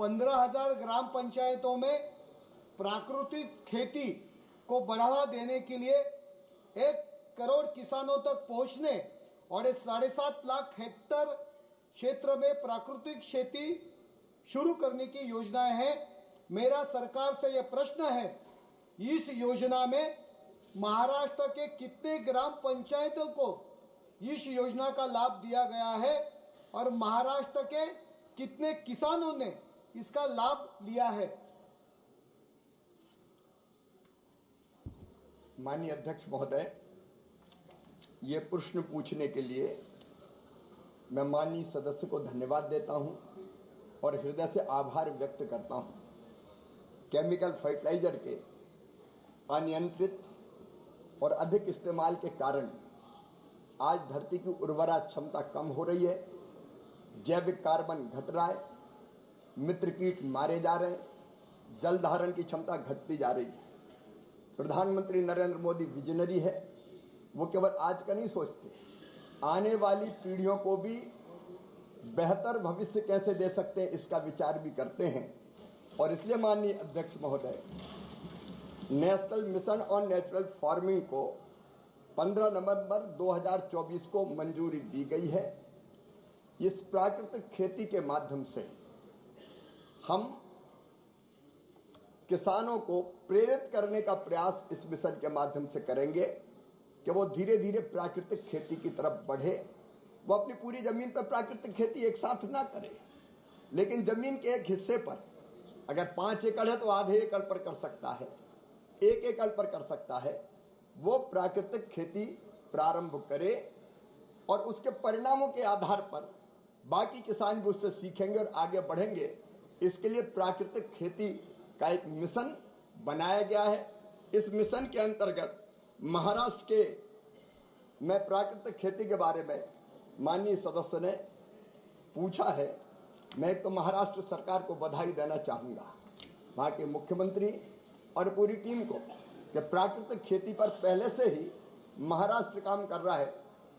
15,000 ग्राम पंचायतों में प्राकृतिक खेती को बढ़ावा देने के लिए 1 करोड़ किसानों तक पहुंचने और 7.5 लाख हेक्टेयर क्षेत्र में प्राकृतिक खेती शुरू करने की योजनाएं हैं। मेरा सरकार से यह प्रश्न है, इस योजना में महाराष्ट्र के कितने ग्राम पंचायतों को इस योजना का लाभ दिया गया है और महाराष्ट्र के कितने किसानों ने इसका लाभ लिया है? माननीय अध्यक्ष महोदय, ये प्रश्न पूछने के लिए मैं माननीय सदस्य को धन्यवाद देता हूं और हृदय से आभार व्यक्त करता हूं। केमिकल फर्टिलाइजर के अनियंत्रित और अधिक इस्तेमाल के कारण आज धरती की उर्वरा क्षमता कम हो रही है, जैविक कार्बन घट रहा है, मित्र कीट मारे जा रहे हैं, जल धारण की क्षमता घटती जा रही है। प्रधानमंत्री नरेंद्र मोदी विजनरी है, वो केवल आज का नहीं सोचते, आने वाली पीढ़ियों को भी बेहतर भविष्य कैसे दे सकते हैं इसका विचार भी करते हैं। और इसलिए माननीय अध्यक्ष महोदय, national mission on natural farming को 15 नवंबर 2024 को मंजूरी दी गई है। इस प्राकृतिक खेती के माध्यम से हम किसानों को प्रेरित करने का प्रयास इस मिशन के माध्यम से करेंगे कि वो धीरे धीरे प्राकृतिक खेती की तरफ बढ़े। वो अपनी पूरी जमीन पर प्राकृतिक खेती एक साथ ना करे, लेकिन जमीन के एक हिस्से पर अगर 5 एकड़ है तो आधे एकड़ पर कर सकता है, 1 एकड़ पर कर सकता है, वो प्राकृतिक खेती प्रारंभ करे और उसके परिणामों के आधार पर बाकी किसान भी उससे सीखेंगे और आगे बढ़ेंगे। इसके लिए प्राकृतिक खेती का एक मिशन बनाया गया है। इस मिशन के अंतर्गत महाराष्ट्र के मैं प्राकृतिक खेती के बारे में माननीय सदस्य ने पूछा है, मैं तो महाराष्ट्र सरकार को बधाई देना चाहूँगा, वहाँ के मुख्यमंत्री और पूरी टीम को, कि प्राकृतिक खेती पर पहले से ही महाराष्ट्र काम कर रहा है,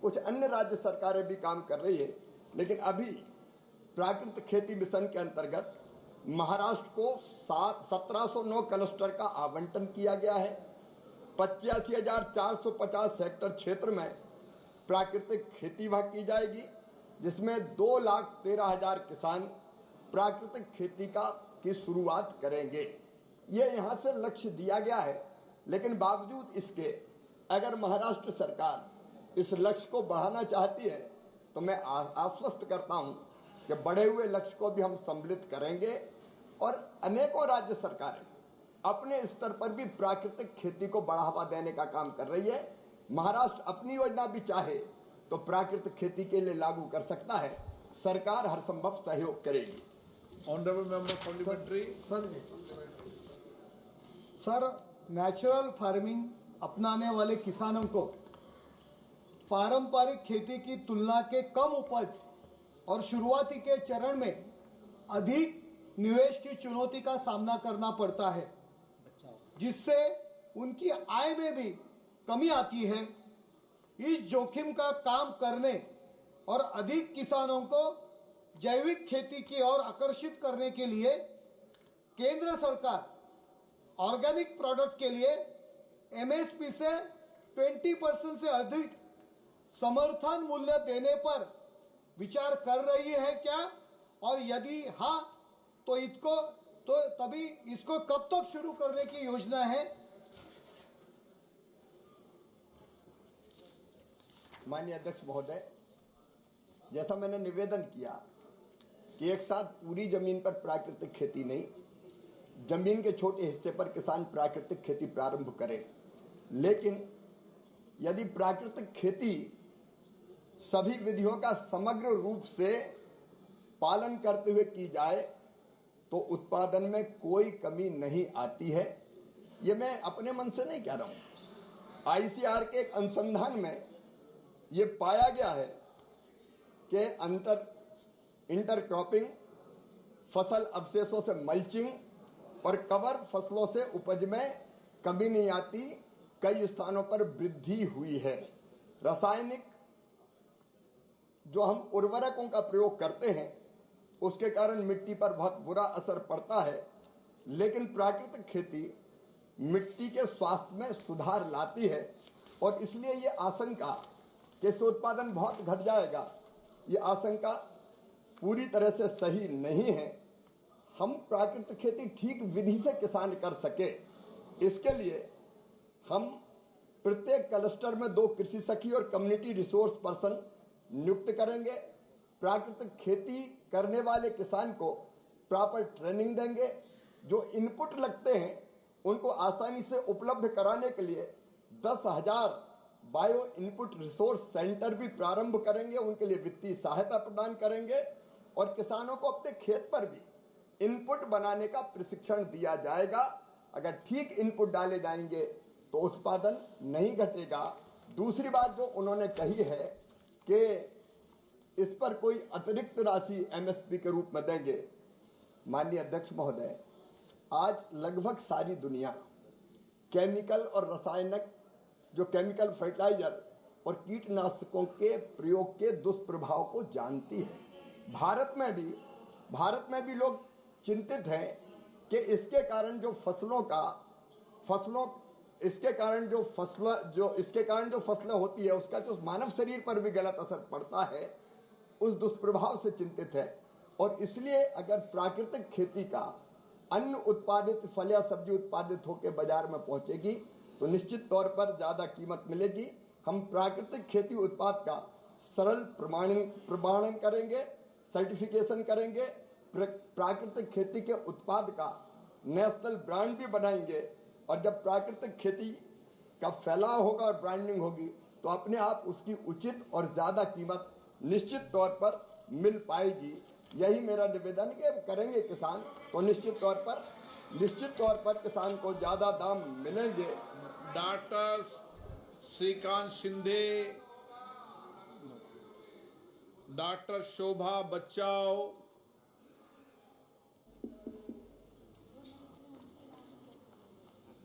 कुछ अन्य राज्य सरकारें भी काम कर रही है, लेकिन अभी प्राकृतिक खेती मिशन के अंतर्गत महाराष्ट्र को 1709 क्लस्टर का आवंटन किया गया है। 85,450 हेक्टेयर क्षेत्र में प्राकृतिक खेती वहाँ की जाएगी, जिसमें 2,13,000 किसान प्राकृतिक खेती की शुरुआत करेंगे। ये यहाँ से लक्ष्य दिया गया है, लेकिन बावजूद इसके अगर महाराष्ट्र सरकार इस लक्ष्य को बढ़ाना चाहती है तो मैं आश्वस्त करता हूँ कि बढ़े हुए लक्ष्य को भी हम सम्मिलित करेंगे। और अनेकों राज्य सरकारें अपने स्तर पर भी प्राकृतिक खेती को बढ़ावा देने का काम कर रही है। महाराष्ट्र अपनी योजना भी चाहे तो प्राकृतिक खेती के लिए लागू कर सकता है, सरकार हर संभव सहयोग करेगी। Honourable member parliamentary sir, natural farming अपनाने वाले किसानों को पारंपरिक खेती की तुलना के कम उपज और शुरुआती के चरण में अधिक निवेश की चुनौती का सामना करना पड़ता है, जिससे उनकी आय में भी कमी आती है। इस जोखिम का काम करने और अधिक किसानों को जैविक खेती की ओर आकर्षित करने के लिए केंद्र सरकार ऑर्गेनिक प्रोडक्ट के लिए एमएसपी से 20% से अधिक समर्थन मूल्य देने पर विचार कर रही है क्या? और यदि हाँ तो तभी इसको कब तक शुरू करने की योजना है? माननीय अध्यक्ष महोदय, जैसा मैंने निवेदन किया कि एक साथ पूरी जमीन पर प्राकृतिक खेती नहीं, जमीन के छोटे हिस्से पर किसान प्राकृतिक खेती प्रारंभ करें, लेकिन यदि प्राकृतिक खेती सभी विधियों का समग्र रूप से पालन करते हुए की जाए तो उत्पादन में कोई कमी नहीं आती है। ये मैं अपने मन से नहीं कह रहा हूं। आईसीआर के एक अनुसंधान में ये पाया गया है कि इंटरक्रॉपिंग, फसल अवशेषों से मल्चिंग और कवर फसलों से उपज में कमी नहीं आती, कई स्थानों पर वृद्धि हुई है। रासायनिक जो हम उर्वरकों का प्रयोग करते हैं उसके कारण मिट्टी पर बहुत बुरा असर पड़ता है, लेकिन प्राकृतिक खेती मिट्टी के स्वास्थ्य में सुधार लाती है और इसलिए ये आशंका कि इससे उत्पादन बहुत घट जाएगा, ये आशंका पूरी तरह से सही नहीं है। हम प्राकृतिक खेती ठीक विधि से किसान कर सके, इसके लिए हम प्रत्येक क्लस्टर में 2 कृषि सखी और कम्युनिटी रिसोर्स पर्सन नियुक्त करेंगे। प्राकृतिक खेती करने वाले किसान को प्रॉपर ट्रेनिंग देंगे। जो इनपुट लगते हैं उनको आसानी से उपलब्ध कराने के लिए 10,000 बायो इनपुट रिसोर्स सेंटर भी प्रारंभ करेंगे, उनके लिए वित्तीय सहायता प्रदान करेंगे और किसानों को अपने खेत पर भी इनपुट बनाने का प्रशिक्षण दिया जाएगा। अगर ठीक इनपुट डाले जाएंगे तो उत्पादन नहीं घटेगा। दूसरी बात जो उन्होंने कही है कि इस पर कोई अतिरिक्त राशि एमएसपी के रूप में देंगे। माननीय अध्यक्ष महोदय, आज लगभग सारी दुनिया केमिकल और रासायनिक जो केमिकल फर्टिलाइजर और कीटनाशकों के प्रयोग के दुष्प्रभाव को जानती है। भारत में भी लोग चिंतित हैं कि इसके कारण जो फसलें होती है उसका जो मानव शरीर पर भी गलत असर पड़ता है, उस दुष्प्रभाव से चिंतित है। और इसलिए अगर प्राकृतिक खेती का अन्न उत्पादित फल या सब्जी उत्पादित होकर बाजार में पहुंचेगी तो निश्चित तौर पर ज्यादा कीमत मिलेगी। हम प्राकृतिक खेती उत्पाद का सरल प्रमाणन करेंगे, सर्टिफिकेशन करेंगे, प्राकृतिक खेती के उत्पाद का नेशनल ब्रांड भी बनाएंगे और जब प्राकृतिक खेती का फैलाव होगा और ब्रांडिंग होगी तो अपने आप उसकी उचित और ज्यादा कीमत निश्चित तौर पर मिल पाएगी। यही मेरा निवेदन है कि करेंगे किसान तो निश्चित तौर पर किसान को ज्यादा दाम मिलेंगे। डॉक्टर श्रीकांत शिंदे, डॉक्टर शोभा बच्चाओ।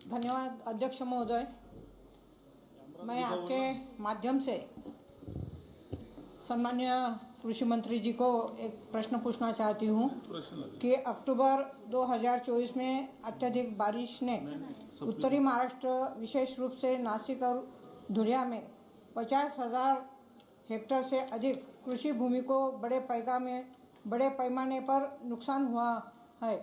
धन्यवाद अध्यक्ष महोदय। मैं आपके माध्यम से सम्मान्य कृषि मंत्री जी को एक प्रश्न पूछना चाहती हूँ कि अक्टूबर 2024 में अत्यधिक बारिश ने उत्तरी महाराष्ट्र विशेष रूप से नासिक और धुलिया में 50,000 हेक्टेयर से अधिक कृषि भूमि को बड़े पैमाने पर नुकसान हुआ है।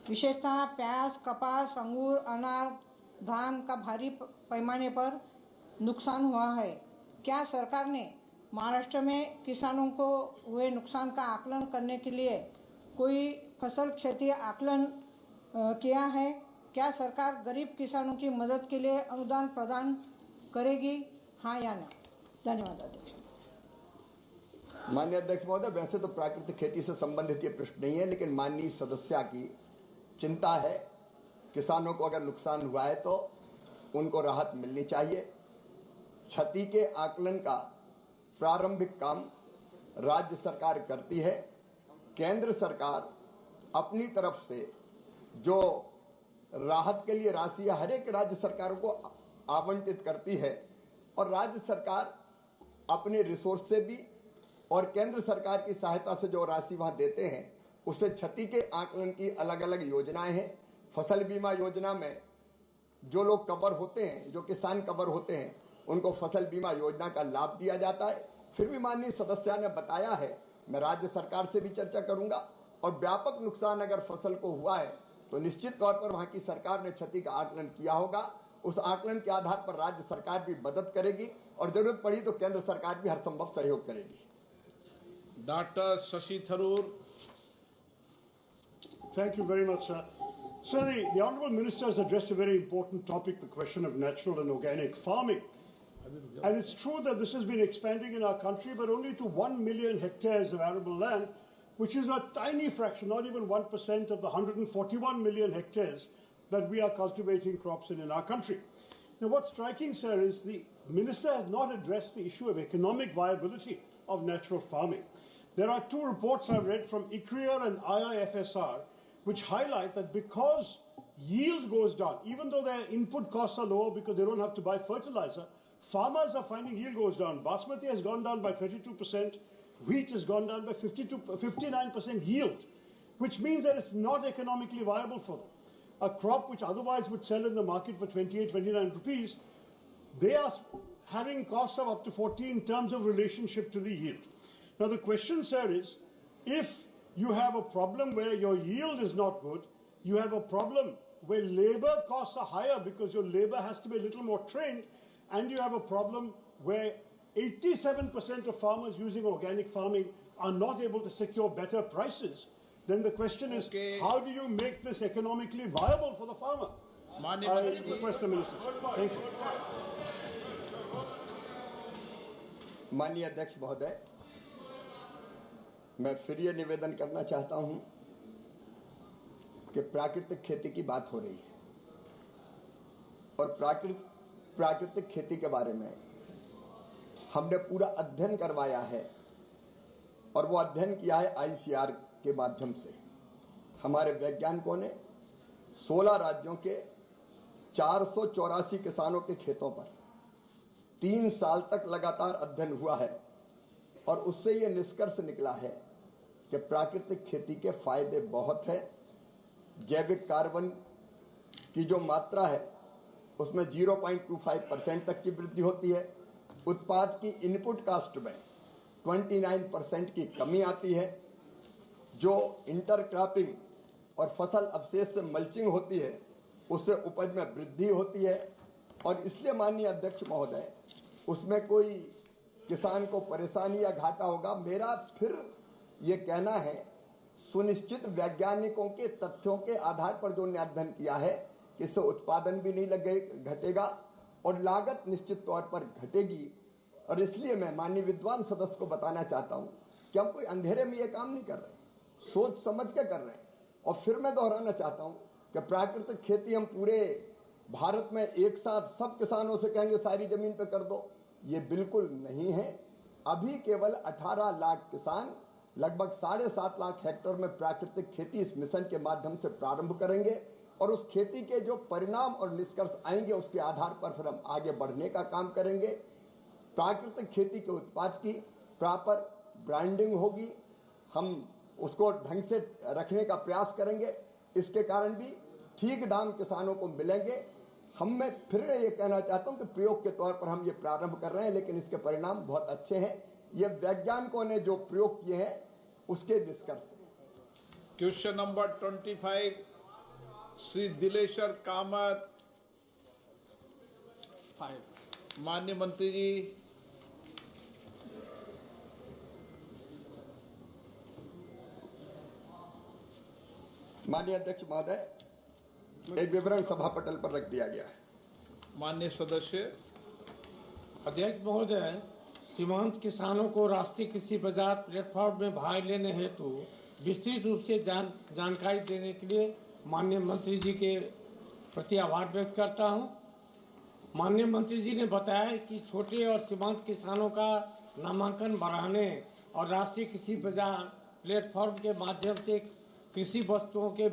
विशेषतः प्याज, कपास, अंगूर, अनार, धान का भारी पैमाने पर नुकसान हुआ है। क्या सरकार ने महाराष्ट्र में किसानों को हुए नुकसान का आकलन करने के लिए कोई फसल क्षति आकलन किया है? क्या सरकार गरीब किसानों की मदद के लिए अनुदान प्रदान करेगी, हाँ या ना? धन्यवाद अध्यक्ष। माननीय अध्यक्ष महोदय, वैसे तो प्राकृतिक खेती से संबंधित ये प्रश्न नहीं है, लेकिन माननीय सदस्य की चिंता है। किसानों को अगर नुकसान हुआ है तो उनको राहत मिलनी चाहिए। क्षति के आकलन का प्रारंभिक काम राज्य सरकार करती है। केंद्र सरकार अपनी तरफ से जो राहत के लिए राशि हर एक राज्य सरकारों को आवंटित करती है और राज्य सरकार अपने रिसोर्स से भी और केंद्र सरकार की सहायता से जो राशि वहां देते हैं उससे क्षति के आकलन की अलग अलग योजनाएं हैं। फसल बीमा योजना में जो लोग कवर होते हैं, जो किसान कवर होते हैं, उनको फसल बीमा योजना का लाभ दिया जाता है। फिर भी माननीय सदस्य ने बताया है, मैं राज्य सरकार से भी चर्चा करूंगा और व्यापक नुकसान अगर फसल को हुआ है तो निश्चित तौर पर वहां की सरकार ने क्षति का आकलन किया होगा। उस आकलन के आधार पर राज्य सरकार भी मदद करेगी और जरूरत पड़ी तो केंद्र सरकार भी हर संभव सहयोग करेगी। Doctor Shashi Tharoor. Thank you very much, sir. Sir, the Honourable Minister has addressed a very important topic, the question of natural and organic farming. And it's true that this has been expanding in our country, but only to 1 million hectares of arable land, which is a tiny fraction, not even 1% of the 141 million hectares that we are cultivating crops in our country. Now, what's striking, sir, is the Minister has not addressed the issue of economic viability of natural farming. There are 2 reports I've read from ICRIER and IIFSR, which highlight that because yield goes down, even though their input costs are lower because they don't have to buy fertilizer, farmers are finding yield goes down. Basmati has gone down by 32%, wheat has gone down by 59% yield, which means that it's not economically viable for them. A crop which otherwise would sell in the market for 28, 29 rupees, they are having costs of up to 40 in terms of relationship to the yield. Now the question, sir, is if you have a problem where your yield is not good, you have a problem where labor costs are higher because your labor has to be a little more trained, and you have a problem where 87% of farmers using organic farming are not able to secure better prices, then the question is, how do you make this economically viable for the farmer? I request the Minister. Thank you. माननीय अध्यक्ष महोदय, मैं फिर ये निवेदन करना चाहता हूं कि प्राकृतिक खेती की बात हो रही है और प्राकृतिक खेती के बारे में हमने पूरा अध्ययन करवाया है और वो अध्ययन किया है ICAR के माध्यम से। हमारे वैज्ञानिकों ने 16 राज्यों के 484 किसानों के खेतों पर 3 साल तक लगातार अध्ययन हुआ है और उससे ये निष्कर्ष निकला है कि प्राकृतिक खेती के फायदे बहुत हैं। जैविक कार्बन की जो मात्रा है उसमें 0.25% तक की वृद्धि होती है। उत्पाद की इनपुट कास्ट में 29% की कमी आती है। जो इंटरक्रॉपिंग और फसल अवशेष से मल्चिंग होती है उससे उपज में वृद्धि होती है और इसलिए माननीय अध्यक्ष महोदय उसमें कोई किसान को परेशानी या घाटा होगा। मेरा फिर ये कहना है, सुनिश्चित वैज्ञानिकों के तथ्यों के आधार पर जो ने अध्ययन किया है कि इससे उत्पादन भी नहीं घटेगा और लागत निश्चित तौर पर घटेगी। और इसलिए मैं माननीय विद्वान सदस्य को बताना चाहता हूं कि हम कोई अंधेरे में ये काम नहीं कर रहे, सोच समझ के कर रहे हैं। और फिर मैं दोहराना चाहता हूं कि प्राकृतिक खेती हम पूरे भारत में एक साथ सब किसानों से कहेंगे सारी जमीन पे कर दो, ये बिल्कुल नहीं है। अभी केवल 18 लाख किसान लगभग 7.5 लाख हेक्टेयर में प्राकृतिक खेती इस मिशन के माध्यम से प्रारंभ करेंगे और उस खेती के जो परिणाम और निष्कर्ष आएंगे उसके आधार पर फिर हम आगे बढ़ने का काम करेंगे। प्राकृतिक खेती के उत्पाद की प्रॉपर ब्रांडिंग होगी, हम उसको ढंग से रखने का प्रयास करेंगे, इसके कारण भी ठीक दाम किसानों को मिलेंगे। मैं फिर ये कहना चाहता हूं कि प्रयोग के तौर पर हम ये प्रारंभ कर रहे हैं लेकिन इसके परिणाम बहुत अच्छे हैं। ये वैज्ञानिकों ने जो प्रयोग किए हैं उसके निष्कर्ष। Question number 25 Shri Dileshwar Kamat. माननीय मंत्री जी। माननीय अध्यक्ष महोदय, एक विवरण सभा पटल पर रख दिया गया है। माननीय सदस्य। अध्यक्ष महोदय, सीमांत किसानों को राष्ट्रीय कृषि बाजार प्लेटफॉर्म में भाग लेने हेतु विस्तृत रूप से जानकारी देने के लिए माननीय मंत्री जी के प्रति आभार व्यक्त करता हूं। माननीय मंत्री जी ने बताया कि छोटे और सीमांत किसानों का नामांकन बढ़ाने और राष्ट्रीय कृषि बाजार प्लेटफॉर्म के माध्यम से कृषि वस्तुओं के